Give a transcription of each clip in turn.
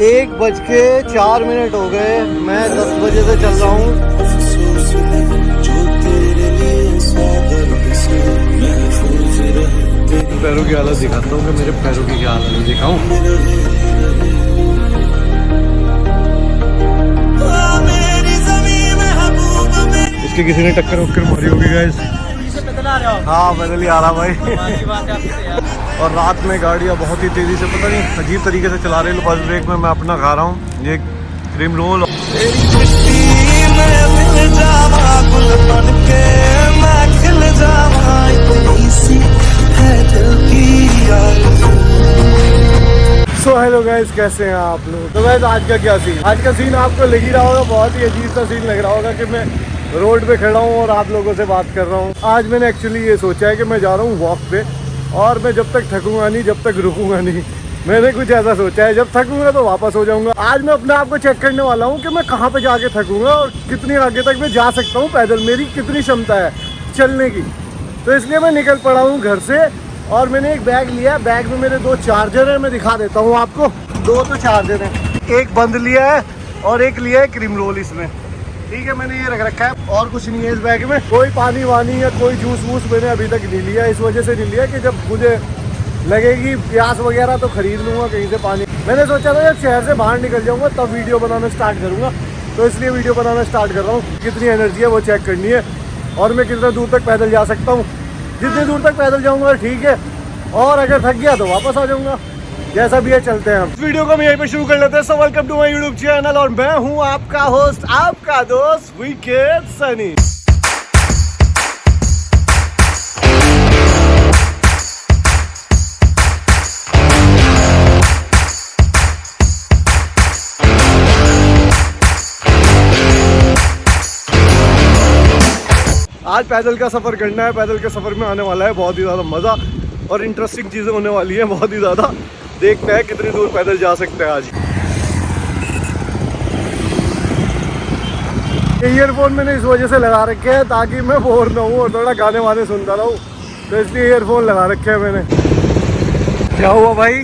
1:04 हो गए। मैं 10 बजे से चल रहा हूँ। पैरों की हालत दिखाता हूँ कि मेरे पैरों की क्या हालत दिखाऊं। इसके किसी ने टक्कर वक्कर मारी होगी गाइस। हाँ पैदल ही आ रहा भाई। और रात में गाड़ियाँ बहुत ही तेज़ी से, पता नहीं अजीब तरीके से चला रहे हैं। बस ब्रेक में मैं अपना खा रहा हूँ ये cream roll. So hello guys, कैसे हैं आप लोग। तो गाइस आज का क्या सीन, आज का सीन आपको लग ही रहा होगा, बहुत ही अजीब सा सीन लग रहा होगा कि मैं रोड पे खड़ा हूँ और आप लोगों से बात कर रहा हूँ। आज मैंने एक्चुअली ये सोचा है कि मैं जा रहा हूँ वॉक पे, और मैं जब तक थकूंगा नहीं, जब तक रुकूंगा नहीं। मैंने कुछ ऐसा सोचा है, जब थकूंगा तो वापस हो जाऊंगा। आज मैं अपने आप को चेक करने वाला हूँ कि मैं कहाँ पे जाके थकूंगा और कितनी आगे तक मैं जा सकता हूँ पैदल, मेरी कितनी क्षमता है चलने की। तो इसलिए मैं निकल पड़ा हूँ घर से, और मैंने एक बैग लिया। बैग में मेरे 2 चार्जर है, मैं दिखा देता हूँ आपको। 2 तो चार्जर है, एक बंद लिया है और एक लिया है क्रीम रोल इसमें। ठीक है, मैंने ये रख रखा है, और कुछ नहीं है इस बैग में। कोई पानी वानी या कोई जूस वूस मैंने अभी तक नहीं लिया। इस वजह से नहीं लिया कि जब मुझे लगेगी प्यास वगैरह तो खरीद लूँगा कहीं से पानी। मैंने सोचा था जब शहर से बाहर निकल जाऊँगा तब वीडियो बनाना स्टार्ट करूँगा, तो इसलिए वीडियो बनाना स्टार्ट कर रहा हूँ। कितनी एनर्जी है वो चेक करनी है, और मैं कितना दूर तक पैदल जा सकता हूँ। जितनी दूर तक पैदल जाऊँगा ठीक है, और अगर थक गया तो वापस आ जाऊँगा। जैसा भी है चलते हैं हम। इस वीडियो को हम यहीं पे शुरू कर लेते हैं। So welcome to my YouTube channel, और मैं हूँ आपका होस्ट, आपका दोस्त विकेट सनी। आज पैदल का सफर करना है। पैदल के सफर में आने वाला है बहुत ही ज्यादा मजा, और इंटरेस्टिंग चीजें होने वाली है बहुत ही ज्यादा। देखते हैं कितनी दूर पैदल जा सकते हैं आज। ईयरफोन मैंने इस वजह से लगा रखे हैं ताकि मैं बोर ना हूँ और थोड़ा गाने वाने सुनता रहूँ, तो इसलिए ईयरफोन लगा रखे हैं मैंने। क्या हुआ भाई,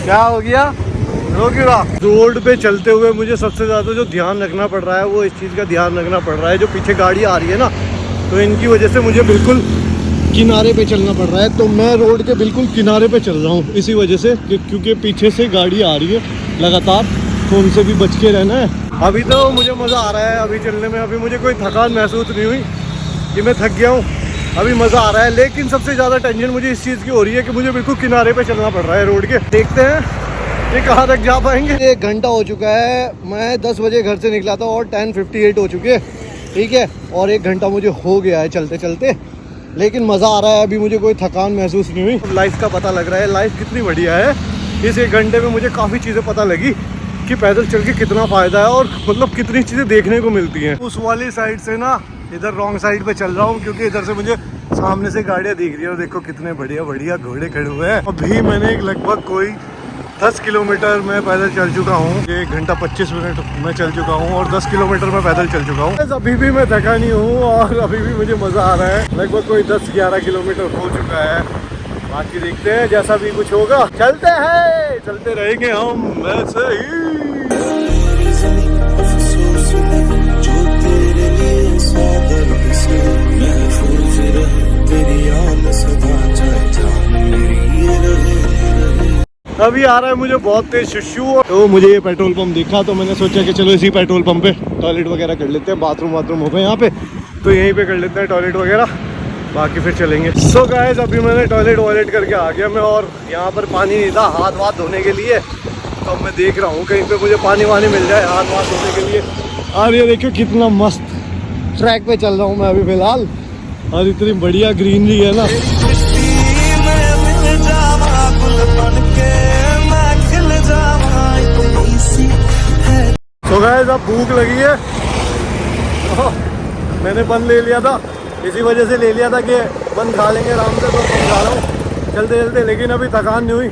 क्या हो गया, रो क्यों रहा। रोड पे चलते हुए मुझे सबसे ज़्यादा जो ध्यान रखना पड़ रहा है वो इस चीज़ का ध्यान रखना पड़ रहा है, जो पीछे गाड़ी आ रही है ना, तो इनकी वजह से मुझे बिल्कुल किनारे पे चलना पड़ रहा है। तो मैं रोड के बिल्कुल किनारे पे चल रहा हूँ इसी वजह से, क्योंकि पीछे से गाड़ी आ रही है लगातार, तो उनसे भी बच के रहना है। अभी तो मुझे मज़ा आ रहा है अभी चलने में। अभी मुझे कोई थकान महसूस नहीं हुई कि मैं थक गया हूँ, अभी मज़ा आ रहा है। लेकिन सबसे ज़्यादा टेंशन मुझे इस चीज़ की हो रही है कि मुझे बिल्कुल किनारे पे चलना पड़ रहा है रोड के। देखते हैं ये कहाँ तक जा पाएंगे। 1 घंटा हो चुका है, मैं 10 बजे घर से निकला था और 10:58 हो चुके हैं। ठीक है, और 1 घंटा मुझे हो गया है चलते चलते, लेकिन मज़ा आ रहा है। अभी मुझे कोई थकान महसूस नहीं हुई। लाइफ का पता लग रहा है, लाइफ कितनी बढ़िया है। इस 1 घंटे में मुझे काफ़ी चीज़ें पता लगी कि पैदल चल के कितना फ़ायदा है, और मतलब कितनी चीज़ें देखने को मिलती हैं। उस वाली साइड से ना इधर रॉन्ग साइड पे चल रहा हूँ, क्योंकि इधर से मुझे सामने से गाड़ियाँ दिख रही है, और देखो कितने बढ़िया बढ़िया घोड़े खड़े हुए हैं। अभी मैंने लगभग कोई 10 किलोमीटर मैं पैदल चल चुका हूँ। 1 घंटा 25 मिनट मैं चल चुका हूँ, और 10 किलोमीटर मैं पैदल चल चुका हूँ। अभी भी मैं थका नहीं हूँ, और अभी भी मुझे मज़ा आ रहा है। लगभग कोई 10-11 किलोमीटर हो चुका है। बाकी देखते हैं, जैसा भी कुछ होगा चलते हैं, चलते रहेंगे हम वैसे ही। अभी आ रहा है मुझे बहुत तेज शिशु, तो मुझे ये पेट्रोल पंप दिखा, तो मैंने सोचा कि चलो इसी पेट्रोल पंप पे टॉयलेट वगैरह कर लेते हैं। बाथरूम हो गए यहाँ पे, तो यहीं पे कर लेते हैं टॉयलेट वगैरह, बाकी फिर चलेंगे। सो गाइस, अभी मैंने टॉयलेट करके आ गया मैं, और यहाँ पर पानी नहीं था हाथ वाथ धोने के लिए, तो अब मैं देख रहा हूँ कहीं पे मुझे पानी वानी मिल जाए हाथ वाथ धोने के लिए। और ये देखियो कितना मस्त ट्रैक पे चल रहा हूँ मैं अभी फिलहाल, और इतनी बढ़िया ग्रीनरी है ना। तो गाइस अब भूख लगी है, मैंने बंद ले लिया था, इसी वजह से ले लिया था कि बंद खा लेंगे आराम से, तो खा रहा हूँ चलते चलते। लेकिन अभी थकान नहीं हुई,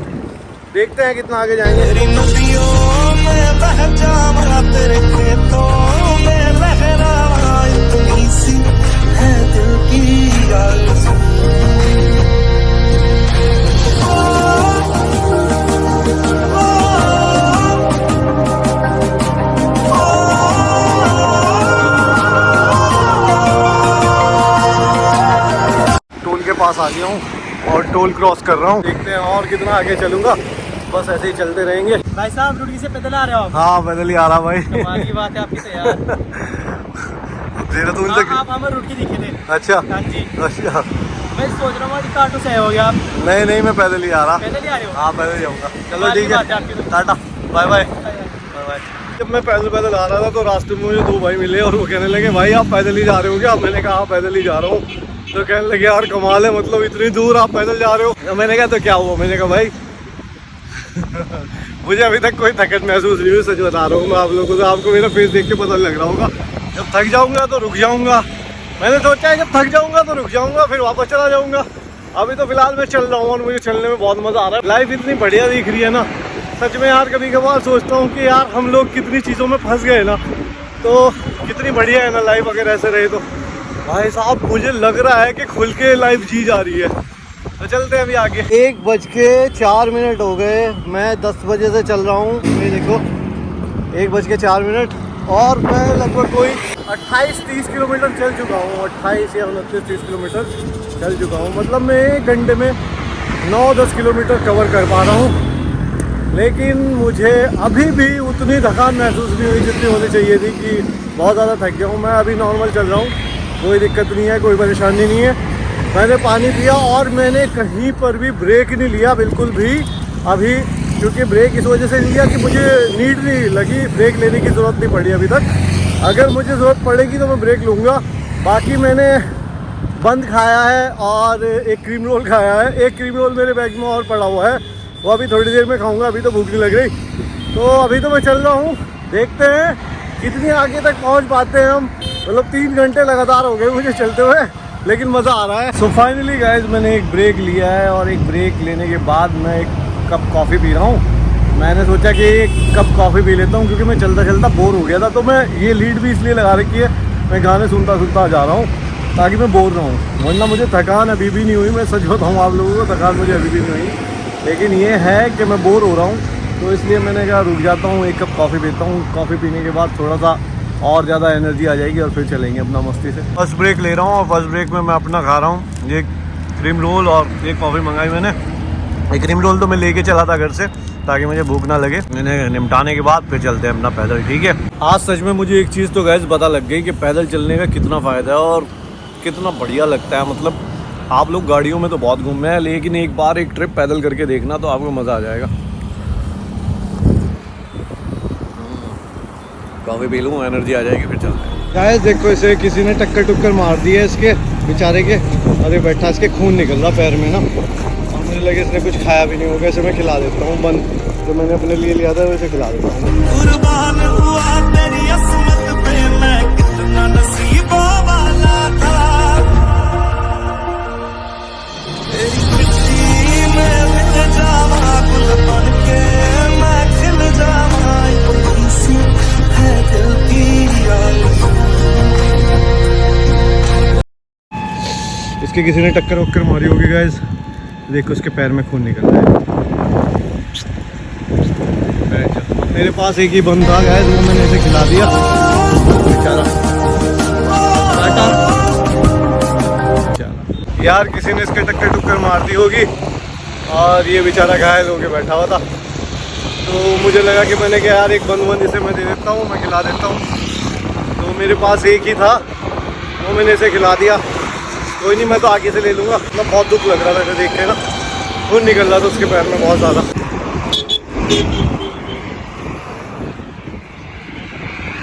देखते हैं कितना आगे जाएंगे। पास आ गया हूँ और टोल क्रॉस कर रहा हूँ। देखते हैं और कितना आगे चलूंगा, बस ऐसे ही चलते रहेंगे। भाई साहब रुड़की से पैदल आ रहे हो? हाँ पैदल ही आ रहा भाई। कमाल की बात है आपकी तो यार। देहरादून तक आप हमें रुड़की दिखे थे। अच्छा हाँ जी। अच्छा, मैं सोच रहा हूँ ऑटो से आए हो गया आप? नहीं मैं पैदल ही आ रहा। पैदल ही आ रहे हो? हाँ पैदल ही आऊँगा। चलो कमाल की ठीक बात है है, आपकी तो। Tata bye bye bye bye. जब मैं पैदल आ रहा था तो रास्ते में मुझे दो भाई मिले और वो कहने लगे भाई आप पैदल ही जा रहे हो क्या? मैंने कहा हाँ पैदल ही जा रहा हूँ। तो कहने लगे यार कमाल है, मतलब इतनी दूर आप पैदल जा रहे हो? तो मैंने कहा तो क्या हुआ? मैंने कहा भाई मुझे अभी तक कोई थकन महसूस नहीं हुई, सच बता रहा हूँ मैं आप लोगों को। आपको मेरा फेस देख के पता लग रहा होगा। जब थक जाऊंगा तो रुक जाऊंगा। मैंने सोचा है जब थक जाऊंगा तो रुक जाऊंगा, फिर वापस चला जाऊंगा। अभी तो फिलहाल मैं चल रहा हूँ और मुझे चलने में बहुत मजा आ रहा है। लाइफ इतनी बढ़िया दिख रही है ना, सच में यार। कभी कभार सोचता हूँ कि यार हम लोग कितनी चीज़ों में फंस गए ना, तो कितनी बढ़िया है ना लाइफ अगर ऐसे रहे तो। भाई साहब मुझे लग रहा है कि खुल के लाइफ जी जा रही है। तो चलते हैं अभी आगे। 1:04 हो गए, मैं 10 बजे से चल रहा हूँ। ये देखो 1:04 और मैं लगभग कोई 28-30 किलोमीटर चल चुका हूँ। 28 या 29-30 किलोमीटर चल चुका हूँ। मतलब मैं 1 घंटे में 9-10 किलोमीटर कवर कर पा रहा हूँ। लेकिन मुझे अभी भी उतनी थकान महसूस नहीं हुई जितनी होनी चाहिए थी, कि बहुत ज़्यादा थक गया हूँ। मैं अभी नॉर्मल चल रहा हूँ, कोई दिक्कत नहीं है, कोई परेशानी नहीं है। मैंने पानी पिया और मैंने कहीं पर भी ब्रेक नहीं लिया बिल्कुल भी अभी, क्योंकि ब्रेक इस वजह से लिया कि मुझे नीड नहीं लगी, ब्रेक लेने की ज़रूरत नहीं पड़ी अभी तक। अगर मुझे ज़रूरत पड़ेगी तो मैं ब्रेक लूँगा। बाकी मैंने बंद खाया है और एक क्रीम रोल खाया है। एक क्रीम रोल मेरे बैग में और पड़ा हुआ है, वो अभी थोड़ी देर में खाऊंगा। अभी तो भूख नहीं लग रही। तो अभी तो मैं चल रहा हूँ, देखते हैं कितनी आगे तक पहुँच पाते हैं हम। मतलब 3 घंटे लगातार हो गए मुझे चलते हुए, लेकिन मज़ा आ रहा है। सो फाइनली गाइज मैंने एक ब्रेक लिया है और एक ब्रेक लेने के बाद मैं एक कप कॉफ़ी पी रहा हूँ। मैंने सोचा कि एक कप कॉफ़ी पी लेता हूँ, क्योंकि मैं चलता चलता बोर हो गया था। तो मैं ये लीड भी इसलिए लगा रखी है, मैं गाने सुनता सुनता जा रहा हूँ ताकि मैं बोर ना हूँ। वरना मुझे थकान अभी भी नहीं हुई, मैं सच बताऊँ आप लोगों को, थकान मुझे अभी भी नहीं हुई। लेकिन ये है कि मैं बोर हो रहा हूँ, तो इसलिए मैंने कहा रुक जाता हूँ, एक कप कॉफ़ी पीता हूँ। कॉफ़ी पीने के बाद थोड़ा सा और ज़्यादा एनर्जी आ जाएगी और फिर चलेंगे अपना मस्ती से। फर्स्ट ब्रेक ले रहा हूँ और फर्स्ट ब्रेक में मैं अपना खा रहा हूँ ये क्रीम रोल और एक कॉफ़ी मंगाई मैंने। एक क्रीम रोल तो मैं लेके चला था घर से ताकि मुझे भूख ना लगे। मैंने निपटाने के बाद फिर चलते हैं अपना पैदल, ठीक है। आज सच में मुझे एक चीज़ तो गैस पता लग गई कि पैदल चलने का कितना फ़ायदा है और कितना बढ़िया लगता है। मतलब आप लोग गाड़ियों में तो बहुत घूमे हैं, लेकिन एक बार एक ट्रिप पैदल करके देखना तो आपको मज़ा आ जाएगा। कॉफ़ी पी लूँ, एनर्जी आ जाएगी, फिर चलते हैं। गाइस देखो इसे किसी ने टक्कर मार दी है इसके बेचारे के। अरे बैठा, इसके खून निकल रहा पैर में ना, और मुझे लगे इसने कुछ खाया भी नहीं होगा। इसे मैं खिला देता हूँ, बंद जो मैंने अपने लिए लिया था वैसे खिला देता हूँ। कुर्बान हुआ तेरी असमत पे, मैं कितना नसीबों वाला था। तेरी मिट्टी में मिल जावा, गुल बन के मैं खिल जावा, किसी है दिल की इसके किसी ने टक्कर मारी होगी गाइस। देखो उसके पैर में खून निकल रहा है। मेरे पास एक ही बंद था गाइस, वो मैंने इसे खिला दिया बेचारा। यार किसी ने इसके टक्कर मार दी होगी और ये बेचारा घायल होके बैठा हुआ था। तो मुझे लगा कि मैंने कहा यार एक बंद इसे मैं दे देता हूँ, मैं खिला देता हूँ। तो मेरे पास एक ही था, वो मैंने इसे खिला दिया। कोई नहीं, मैं तो आगे से ले लूँगा। मतलब बहुत दुख लग रहा था इसे देख के ना, खून निकल रहा था उसके पैर में बहुत ज़्यादा।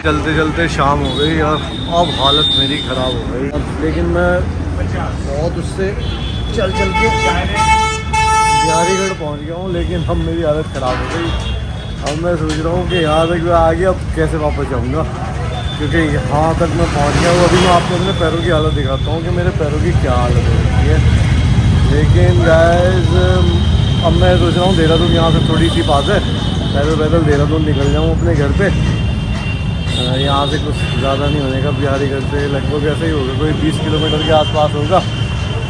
चलते चलते शाम हो गई और अब हालत मेरी ख़राब हो गई। अब लेकिन मैं बहुत उससे चल के बिहारीगढ़ पहुंच गया हूँ, लेकिन अब मेरी हालत ख़राब हो गई। अब मैं सोच रहा हूँ कि यहाँ तक मैं आगे अब कैसे वापस जाऊँगा, क्योंकि यहाँ तक मैं पहुँच गया हूँ। अभी मैं आपको अपने पैरों की हालत दिखाता हूँ कि मेरे पैरों की क्या हालत हो रही है। लेकिन गाइस अब मैं सोच रहा हूँ देहरादून यहाँ से थोड़ी सी पास है, पैदल देहरादून निकल जाऊँ अपने घर पे। यहाँ से कुछ ज़्यादा नहीं होने का, बिहारीगढ़ से लगभग ऐसे ही होगा, कोई 20 किलोमीटर के आसपास होगा।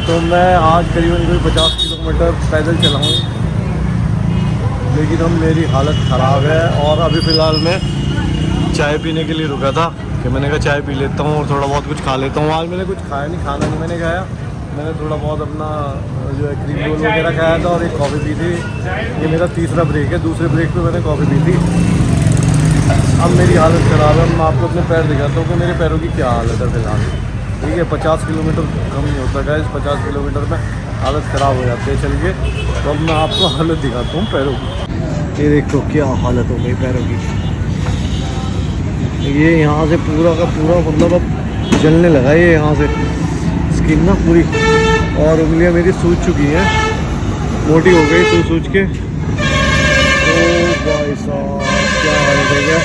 तो मैं आज करीबन कोई 50 किलोमीटर पैदल चलाऊँ, लेकिन अब मेरी हालत ख़राब है। और अभी फ़िलहाल मैं चाय पीने के लिए रुका था कि मैंने कहा चाय पी लेता हूँ और थोड़ा बहुत कुछ खा लेता हूँ। आज मैंने कुछ खाया नहीं, खाना नहीं मैंने खाया, मैंने थोड़ा बहुत अपना जो है क्रीम रोल वगैरह खाया था और एक कॉफ़ी पी थी। ये मेरा तीसरा ब्रेक है, दूसरे ब्रेक पे मैंने कॉफ़ी पी थी। अब मेरी हालत ख़राब है। मैं आपको अपने पैर दिखाता हूँ कि मेरे पैरों की क्या हालत है फ़िलहाल। ठीक है, 50 किलोमीटर कम नहीं होता है, 50 किलोमीटर में हालत ख़राब हो जाती है चल के। तो अब मैं आपको हालत दिखाता हूँ पैरों की। ये देखो क्या हालत हो गई पैरों की। ये यहाँ से पूरा का पूरा मतलब अब जलने लगा ये यहाँ से स्किन ना पूरी, और उंगलियाँ मेरी सूज चुकी हैं, मोटी हो गई सूज सूज के। ओ भाई साहब क्या हालत है क्या।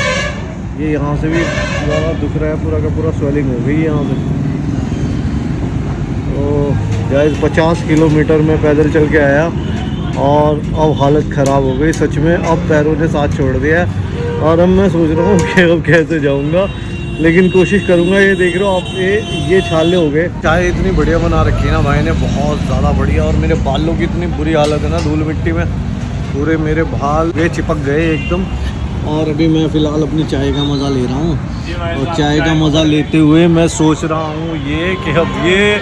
ये यहाँ से भी ज़्यादा दुख रहा है, पूरा का पूरा स्वेलिंग हो गई यहाँ से। तो गाइस 50 किलोमीटर में पैदल चल के आया और अब हालत ख़राब हो गई सच में। अब पैरों ने साथ छोड़ दिया है और अब मैं सोच रहा हूँ कि अब कैसे जाऊँगा, लेकिन कोशिश करूँगा। ये देख रहे हो आप, ये छाले हो गए। चाय इतनी बढ़िया बना रखी है ना भाई ने, बहुत ज़्यादा बढ़िया। और मेरे बालों की इतनी बुरी हालत है ना, धूल मिट्टी में पूरे मेरे बाल ये चिपक गए एकदम। और अभी मैं फ़िलहाल अपनी चाय का मज़ा ले रहा हूँ, और चाय का मज़ा लेते हुए मैं सोच रहा हूँ ये कि अब ये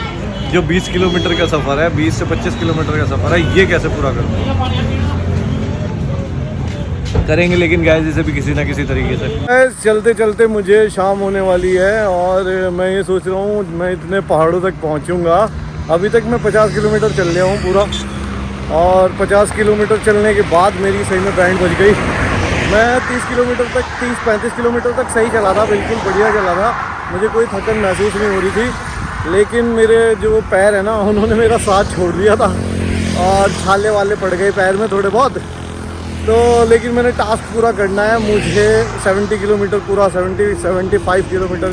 जो 20 किलोमीटर का सफ़र है, 20 से 25 किलोमीटर का सफ़र है, ये कैसे पूरा करेंगे। लेकिन गाइस इसे भी किसी ना किसी तरीके से। चलते चलते मुझे शाम होने वाली है और मैं ये सोच रहा हूँ मैं इतने पहाड़ों तक पहुँचूँगा। अभी तक मैं 50 किलोमीटर चल लिया हूँ पूरा, और 50 किलोमीटर चलने के बाद मेरी सही में बैंड बज गई। मैं 30 किलोमीटर तक 30-35 किलोमीटर तक सही चला था, बिल्कुल बढ़िया चला था, मुझे कोई थकन महसूस नहीं हो रही थी। लेकिन मेरे जो पैर है ना, उन्होंने मेरा साथ छोड़ दिया था और छाले वाले पड़ गए पैर में थोड़े बहुत। तो लेकिन मैंने टास्क पूरा करना है, मुझे 70 किलोमीटर पूरा 75 किलोमीटर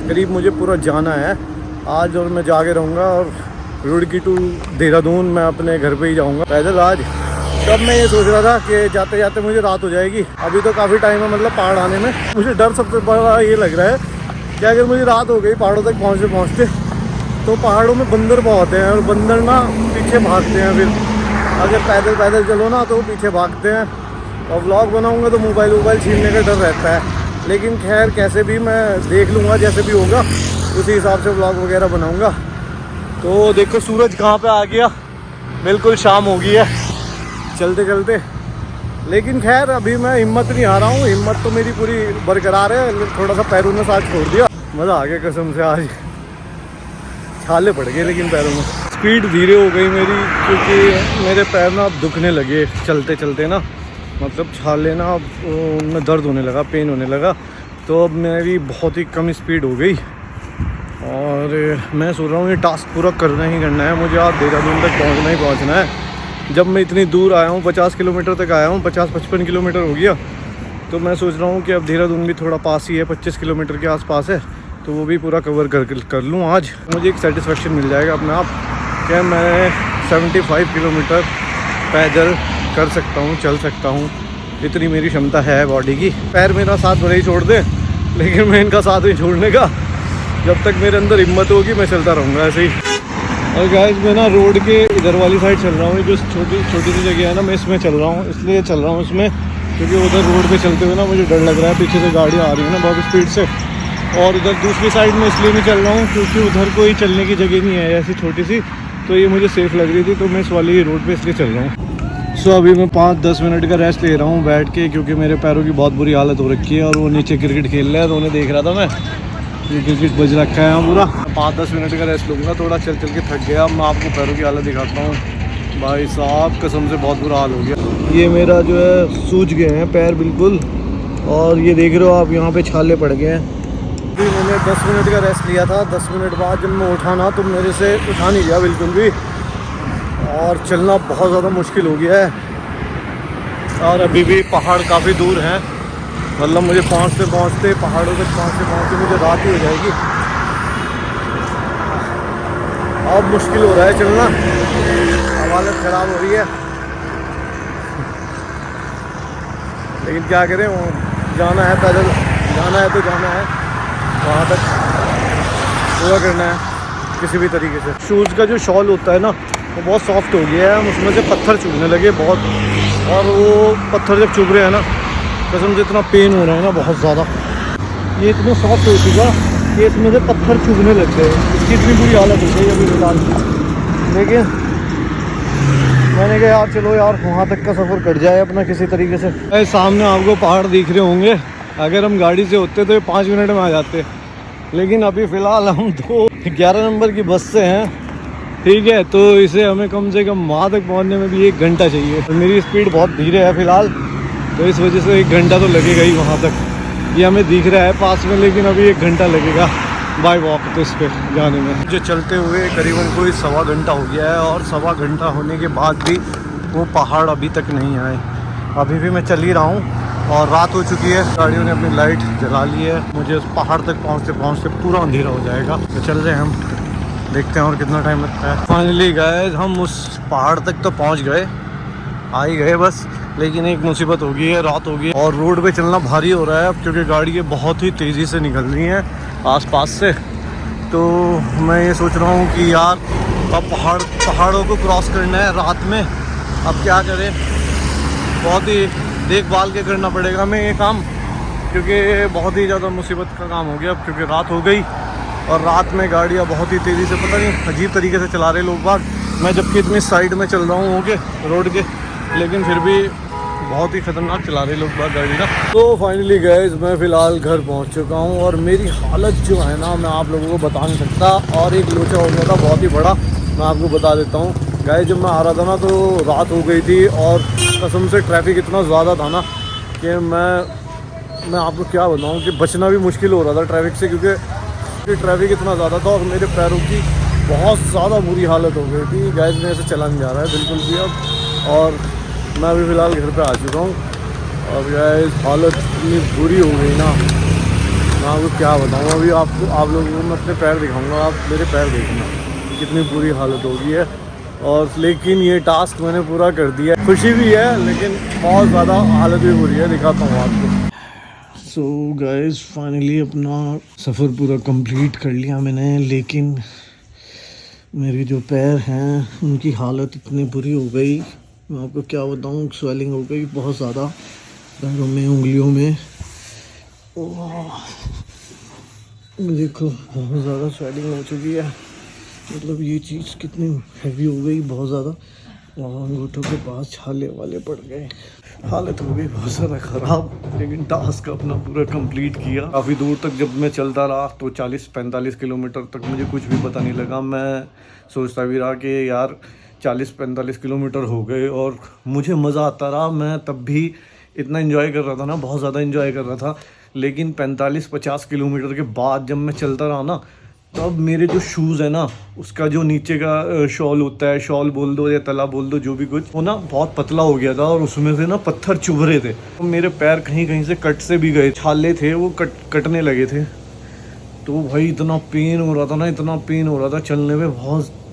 करीब मुझे पूरा जाना है आज। और मैं जाके रहूँगा और रुड़की टू देहरादून मैं अपने घर पे ही जाऊँगा पैदल आज। तब मैं ये सोच रहा था कि जाते जाते मुझे रात हो जाएगी। अभी तो काफ़ी टाइम है मतलब पहाड़ आने में। मुझे डर सबसे बड़ा ये लग रहा है कि अगर मुझे रात हो गई पहाड़ों तक पहुँचते पहुँचते, तो पहाड़ों में बंदर बहुत हैं और बंदर ना पीछे भागते हैं। फिर अगर पैदल पैदल चलो ना तो पीछे भागते हैं, और व्लॉग बनाऊंगा तो मोबाइल छीनने का डर रहता है। लेकिन खैर कैसे भी मैं देख लूँगा, जैसे भी होगा उसी हिसाब से व्लॉग वगैरह बनाऊंगा। तो देखो सूरज कहाँ पे आ गया, बिल्कुल शाम हो गई है चलते चलते। लेकिन खैर अभी मैं हिम्मत नहीं हारा हूँ, हिम्मत तो मेरी पूरी बरकरार है। थोड़ा सा पैरों ने साथ छोड़ दिया, मज़ा आ गया कसम से। आज छाले पड़ गए लेकिन पैरों में। स्पीड धीरे हो गई मेरी, क्योंकि मेरे पैर ना अब दुखने लगे चलते चलते ना, मतलब छाले ना उनमें दर्द होने लगा, पेन होने लगा। तो अब मेरी बहुत ही कम स्पीड हो गई और मैं सोच रहा हूँ ये टास्क पूरा करना ही करना है मुझे। आज देहरादून तक पहुँचना ही पहुँचना है। जब मैं इतनी दूर आया हूँ, 50 किलोमीटर तक आया हूँ, 50-55 किलोमीटर हो गया, तो मैं सोच रहा हूँ कि अब देहरादून भी थोड़ा पास ही है, 25 किलोमीटर के आसपास है, तो वो भी पूरा कवर कर लूँ आज। मुझे एक सेटिस्फेक्शन मिल जाएगा अपने आप कि मैं 75 किलोमीटर पैदल कर सकता हूँ, चल सकता हूँ। इतनी मेरी क्षमता है बॉडी की। पैर मेरा साथ भले ही छोड़ दे, लेकिन मैं इनका साथ नहीं छोड़ने का। जब तक मेरे अंदर हिम्मत होगी मैं चलता रहूँगा ऐसे ही। और गाइस मैं ना रोड के इधर वाली साइड चल रहा हूँ, जो छोटी सी जगह है ना, मैं इसमें चल रहा हूँ। इसलिए चल रहा हूँ इसमें क्योंकि उधर रोड पे चलते हुए ना मुझे डर लग रहा है, पीछे से गाड़ी आ रही है ना बहुत स्पीड से। और इधर दूसरी साइड में इसलिए नहीं चल रहा हूँ क्योंकि उधर कोई चलने की जगह नहीं है ऐसी छोटी सी, तो ये मुझे सेफ़ लग रही थी, तो मैं इस वाली रोड पे इसलिए चल रहा हूँ। सो अभी मैं 5-10 मिनट का रेस्ट ले रहा हूँ बैठ के, क्योंकि मेरे पैरों की बहुत बुरी हालत हो रखी है। और वो नीचे क्रिकेट खेल रहे हैं तो उन्हें देख रहा था मैं, ये क्रिकेट बज रखा है यहाँ पूरा। 5-10 मिनट का रेस्ट लूँगा, थोड़ा चल के थक गया। मैं आपको पैरों की हालत दिखाता हूँ। भाई साहब कसम से बहुत बुरा हाल हो गया। ये मेरा जो है सूज गए हैं पैर बिल्कुल, और ये देख रहे हो आप यहाँ पे छाले पड़ गए हैं। अभी मैंने 10 मिनट का रेस्ट लिया था, 10 मिनट बाद जब मैं उठा ना तो मेरे से उठा नहीं गया बिल्कुल भी, और चलना बहुत ज़्यादा मुश्किल हो गया है। और अभी भी पहाड़ काफ़ी दूर हैं, मतलब मुझे पहुँचते पहाड़ों तक पहुँचते मुझे रात ही हो जाएगी। अब मुश्किल हो रहा है चलना, अब हालत ख़राब हो रही है, लेकिन क्या करें, जाना है पैदल, जाना है तो जाना है, वहाँ तक पूरा करना है किसी भी तरीके से। शूज़ का जो शॉल होता है ना वो बहुत सॉफ्ट हो गया है, उसमें से पत्थर चुभने लगे बहुत, और वो पत्थर जब चुभ रहे हैं ना कसम से इतना पेन हो रहा है ना बहुत ज़्यादा। ये इतना सॉफ्ट हो चुका कि इसमें से पत्थर चुभने लग गए, इसकी इतनी बुरी हालत हो गई अभी फिलहाल। लेकिन मैंने कहा यार चलो यार वहाँ तक का सफ़र कट जाए अपना किसी तरीके से। ऐसे सामने आपको पहाड़ दिख रहे होंगे, अगर हम गाड़ी से होते तो ये 5 मिनट में आ जाते, लेकिन अभी फ़िलहाल हम 11 नंबर की बस से हैं, ठीक है। तो इसे हमें कम से कम वहाँ तक पहुँचने में भी 1 घंटा चाहिए। तो मेरी स्पीड बहुत धीरे है फ़िलहाल, तो इस वजह से 1 घंटा तो लगेगा ही वहाँ तक। ये हमें दिख रहा है पास में, लेकिन अभी 1 घंटा लगेगा बाय वॉक तो इस पर जाने में। मुझे चलते हुए करीबन कोई 1.25 घंटा हो गया है, और 1.25 घंटा होने के बाद भी वो पहाड़ अभी तक नहीं आए। अभी भी मैं चल ही रहा हूँ और रात हो चुकी है, गाड़ियों ने अपनी लाइट जला ली है। मुझे उस पहाड़ तक पहुँचते पहुँचते पूरा अंधेरा हो जाएगा। तो चल रहे हैं हम, देखते हैं और कितना टाइम लगता है। फाइनली गाइस हम उस पहाड़ तक तो पहुँच गए, आ ही गए बस। लेकिन एक मुसीबत हो गई है, रात हो गई है और रोड पे चलना भारी हो रहा है अब, क्योंकि गाड़ियाँ बहुत ही तेज़ी से निकल रही हैं आसपास से। तो मैं ये सोच रहा हूँ कि यार अब पहाड़ों को क्रॉस करना है रात में, अब क्या करें, बहुत ही देखभाल के करना पड़ेगा हमें ये काम, क्योंकि बहुत ही ज़्यादा मुसीबत का काम हो गया अब, क्योंकि रात हो गई और रात में गाड़ियाँ बहुत ही तेज़ी से, पता नहीं अजीब तरीके से चला रहे लोग बाग। मैं जबकि इतनी साइड में चल रहा हूँ ओके रोड के, लेकिन फिर भी बहुत ही ख़तरनाक चला रहे लोग बाग गाड़ी ना। तो फाइनली गाइस मैं फ़िलहाल घर पहुँच चुका हूँ और मेरी हालत जो है ना मैं आप लोगों को बता नहीं सकता। और एक लोचा हो गया था बहुत ही बड़ा, मैं आपको बता देता हूँ गाइस। जब मैं आ रहा था ना तो रात हो गई थी और कसम से ट्रैफिक इतना ज़्यादा था ना कि मैं आपको क्या बताऊँ कि बचना भी मुश्किल हो रहा था ट्रैफिक से, क्योंकि ट्रैफिक इतना ज़्यादा था और मेरे पैरों की बहुत ज़्यादा बुरी हालत हो गई थी गाइस। मेरे से चला नहीं जा रहा है बिल्कुल भी अब, और मैं अभी फ़िलहाल घर पे आ चुका हूँ। और गाइस हालत इतनी बुरी हो गई ना, मैं आपको क्या बताऊँ। अभी आप लोगों को मैं अपने पैर दिखाऊँगा, आप मेरे पैर देखना कितनी बुरी हालत हो गई है। और लेकिन ये टास्क मैंने पूरा कर दिया, खुशी भी है लेकिन बहुत ज़्यादा हालत भी बुरी है, दिखाता हूँ आपको। सो गाइस फाइनली अपना सफ़र पूरा कंप्लीट कर लिया मैंने, लेकिन मेरे जो पैर हैं उनकी हालत इतनी बुरी हो गई, मैं आपको क्या बताऊँ। स्वेलिंग हो गई बहुत ज़्यादा पैरों में, उंगलियों में। ओह देखो बहुत ज़्यादा स्वेलिंग हो चुकी है, मतलब ये चीज़ कितनी हैवी हो गई, बहुत ज़्यादा। और अंगूठों के पास छाले वाले पड़ गए, हालत हो गई बहुत ज़्यादा ख़राब। लेकिन टास्क अपना पूरा कंप्लीट किया। काफ़ी दूर तक जब मैं चलता रहा तो 40-45 किलोमीटर तक मुझे कुछ भी पता नहीं लगा। मैं सोचता भी रहा कि यार 40-45 किलोमीटर हो गए और मुझे मज़ा आता रहा। मैं तब भी इतना एंजॉय कर रहा था ना, बहुत ज़्यादा एंजॉय कर रहा था। लेकिन 45-50 किलोमीटर के बाद जब मैं चलता रहा ना, तब मेरे जो शूज़ है ना, उसका जो नीचे का शॉल होता है, शॉल बोल दो या तला बोल दो, जो भी कुछ, वो ना बहुत पतला हो गया था और उसमें से ना पत्थर चुभ रहे थे। तो मेरे पैर कहीं कहीं से कट से भी गए, छाले थे वो कटने लगे थे। तो भाई इतना पेन हो रहा था ना, इतना पेन हो रहा था, चलने में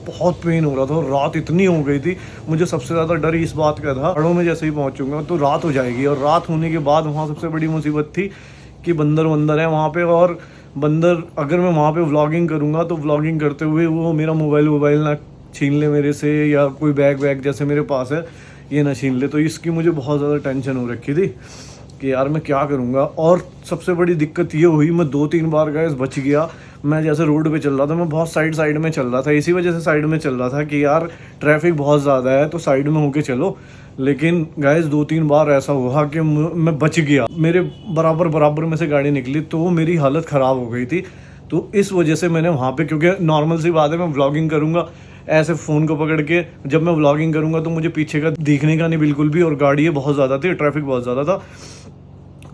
बहुत पेन हो रहा था। और रात इतनी हो गई थी, मुझे सबसे ज़्यादा डर इस बात का था पहाड़ों में जैसे ही पहुँचूंगा तो रात हो जाएगी। और रात होने के बाद वहाँ सबसे बड़ी मुसीबत थी कि बंदर है वहाँ पे, और बंदर अगर मैं वहाँ पे व्लॉगिंग करूँगा तो व्लॉगिंग करते हुए वो मेरा मोबाइल ना छीन ले मेरे से, या कोई बैग जैसे मेरे पास है ये ना छीन ले। तो इसकी मुझे बहुत ज़्यादा टेंशन हो रखी थी कि यार मैं क्या करूँगा। और सबसे बड़ी दिक्कत ये हुई, मैं 2-3 बार गैस बच गया। मैं जैसे रोड पे चल रहा था, मैं बहुत साइड में चल रहा था, इसी वजह से साइड में चल रहा था कि यार ट्रैफिक बहुत ज़्यादा है तो साइड में होके चलो। लेकिन गैस 2-3 बार ऐसा हुआ कि मैं बच गया, मेरे बराबर में से गाड़ी निकली तो मेरी हालत ख़राब हो गई थी। तो इस वजह से मैंने वहाँ पे, क्योंकि नॉर्मल सी बात है मैं व्लॉगिंग करूँगा ऐसे फ़ोन को पकड़ के, जब मैं व्लॉगिंग करूँगा तो मुझे पीछे का दिखने का नहीं बिल्कुल भी, और गाड़ियाँ बहुत ज़्यादा थी, ट्रैफिक बहुत ज़्यादा था।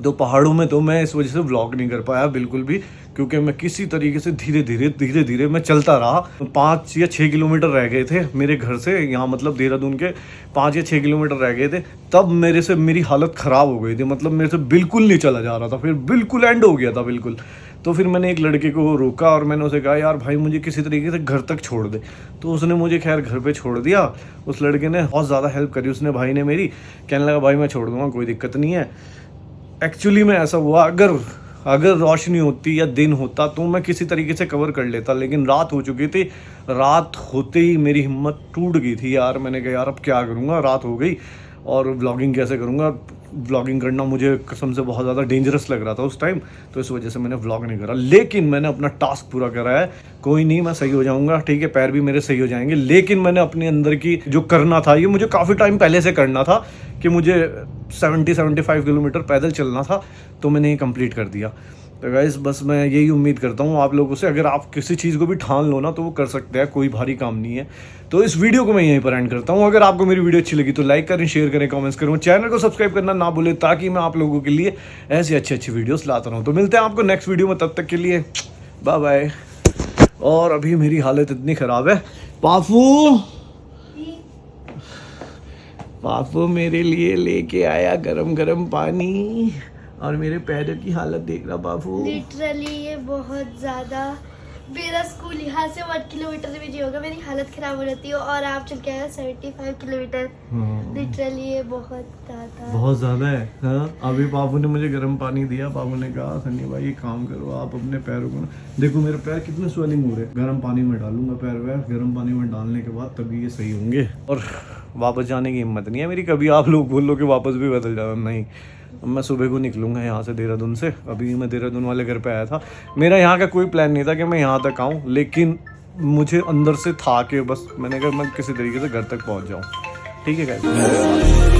तो पहाड़ों में तो मैं इस वजह से व्लॉग नहीं कर पाया बिल्कुल भी, क्योंकि मैं किसी तरीके से धीरे धीरे मैं चलता रहा। 5 या 6 किलोमीटर रह गए थे मेरे घर से यहाँ, मतलब देहरादून के 5 या 6 किलोमीटर रह गए थे, तब मेरी हालत ख़राब हो गई थी। मतलब मेरे से बिल्कुल नहीं चला जा रहा था, फिर बिल्कुल एंड हो गया था बिल्कुल। तो फिर मैंने एक लड़के को रोका और मैंने उसे कहा यार भाई मुझे किसी तरीके से घर तक छोड़ दे। तो उसने मुझे खैर घर पे छोड़ दिया। उस लड़के ने बहुत ज़्यादा हेल्प करी, उसने भाई ने मेरी, कहने लगा भाई मैं छोड़ दूँगा, कोई दिक्कत नहीं है। एक्चुअली में ऐसा हुआ, अगर रोशनी होती या दिन होता तो मैं किसी तरीके से कवर कर लेता, लेकिन रात हो चुकी थी। रात होते ही मेरी हिम्मत टूट गई थी यार। मैंने कहा यार अब क्या करूँगा, रात हो गई और व्लॉगिंग कैसे करूँगा। व्लॉगिंग करना मुझे कसम से बहुत ज़्यादा डेंजरस लग रहा था उस टाइम, तो इस वजह से मैंने व्लॉग नहीं करा। लेकिन मैंने अपना टास्क पूरा करा है, कोई नहीं, मैं सही हो जाऊंगा, ठीक है, पैर भी मेरे सही हो जाएंगे। लेकिन मैंने अपने अंदर की जो करना था, ये मुझे काफ़ी टाइम पहले से करना था कि मुझे 70-75 किलोमीटर पैदल चलना था, तो मैंने ये कंप्लीट कर दिया। तो गाइस बस मैं यही उम्मीद करता हूँ आप लोगों से, अगर आप किसी चीज़ को भी ठान लो ना तो वो कर सकते हैं, कोई भारी काम नहीं है। तो इस वीडियो को मैं यहीं पर एंड करता हूँ। अगर आपको मेरी वीडियो अच्छी लगी तो लाइक करें, शेयर करें, कमेंट्स करें, चैनल को सब्सक्राइब करना ना भूलें, ताकि मैं आप लोगों के लिए ऐसी अच्छी वीडियोस लाता रहूँ। तो मिलते हैं आपको नेक्स्ट वीडियो में, तब तक के लिए बाय बाय। और अभी मेरी हालत इतनी ख़राब है, पापू मेरे लिए लेके आया गरम गरम पानी, और मेरे पैरों की हालत देख रहा बापू। लिटरली ये बहुत ज्यादा, मेरा स्कूल यहाँ से 1 किलोमीटर में जी होगा, मेरी हालत खराब हो जाती है, और आप चल के आए 75 किलोमीटर। लिटरली ये बहुत ज्यादा है। हाँ, अभी पापू ने मुझे गर्म पानी दिया, पापू ने कहा सन्नी भाई एक काम करो, आप अपने पैरों को, देखो मेरे पैर कितने स्वेलिंग हो रहे, गर्म पानी में डालूंगा पैर वैर, गर्म पानी में डालने के बाद तभी ये सही होंगे। और वापस जाने की हिम्मत नहीं है मेरी, कभी आप लोग बोल लो कि वापस भी बदल जाओ, नहीं, मैं सुबह को निकलूंगा यहाँ से देहरादून से। अभी मैं देहरादून वाले घर पे आया था, मेरा यहाँ का कोई प्लान नहीं था कि मैं यहाँ तक आऊँ, लेकिन मुझे अंदर से था कि बस मैंने कहा मैं किसी तरीके से घर तक पहुँच जाऊँ। ठीक है गाइस।